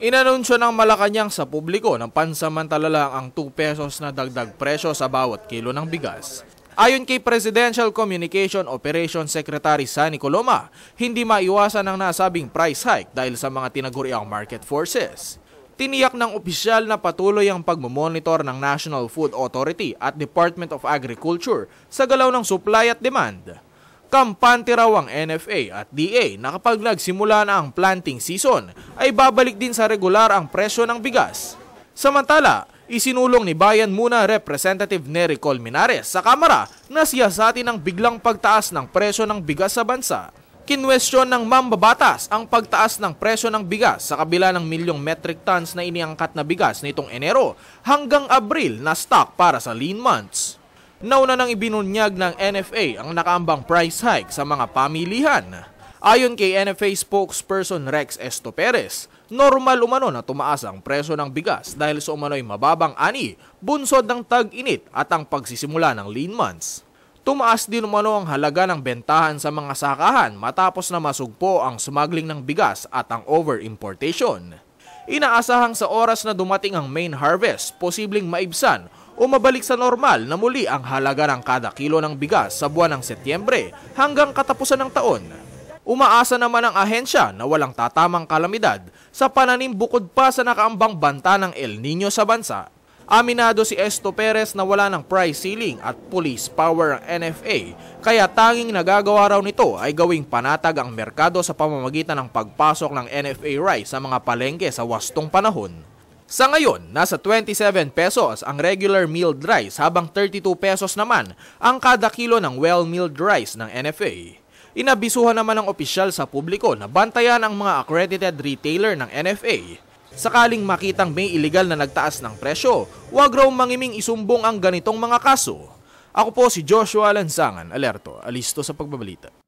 Inanunsyo ng Malacanang sa publiko ng pansamantala lang ang 2 pesos na dagdag presyo sa bawat kilo ng bigas. Ayon kay Presidential Communication Operations Secretary Sunny Coloma, hindi maiwasan ang nasabing price hike dahil sa mga tinaguriang market forces. Tiniyak ng opisyal na patuloy ang pagmomonitor ng National Food Authority at Department of Agriculture sa galaw ng supply at demand. Kampante raw ang NFA at DA na kapag nagsimula na ang planting season ay babalik din sa regular ang presyo ng bigas. Samantala, isinulong ni Bayan Muna Representative Nery Colmenares sa Kamara na siyasatin ang biglang pagtaas ng presyo ng bigas sa bansa. Kinwestiyon ng mambabatas ang pagtaas ng presyo ng bigas sa kabila ng milyong metric tons na iniangkat na bigas nitong Enero hanggang Abril na stock para sa lean months. Nauna nang ibinunyag ng NFA ang nakaambang price hike sa mga pamilihan. Ayon kay NFA spokesperson Rex Esto Perez, normal umano na tumaas ang presyo ng bigas dahil sa umano'y mababang ani, bunsod ng tag-init at ang pagsisimula ng lean months. Tumaas din umano ang halaga ng bentahan sa mga sakahan matapos na masugpo ang smuggling ng bigas at ang over-importation. Inaasahang sa oras na dumating ang main harvest, posibleng maibsan o mabalik sa normal na muli ang halaga ng kada kilo ng bigas sa buwan ng Setyembre hanggang katapusan ng taon. Umaasa naman ang ahensya na walang tatamang kalamidad sa pananim bukod pa sa nakaambang banta ng El Nino sa bansa. Aminado si Esto Perez na wala ng price ceiling at police power ang NFA, kaya tanging nagagawa raw nito ay gawing panatag ang merkado sa pamamagitan ng pagpasok ng NFA rice sa mga palengke sa wastong panahon. Sa ngayon, nasa 27 pesos ang regular milled rice habang 32 pesos naman ang kada kilo ng well-milled rice ng NFA. Inabisuhan naman ng opisyal sa publiko na bantayan ang mga accredited retailer ng NFA. Sakaling makitang may iligal na nagtaas ng presyo, huwag raw mangiming isumbong ang ganitong mga kaso. Ako po si Joshua Lansangan, alerto, alisto sa pagbabalita.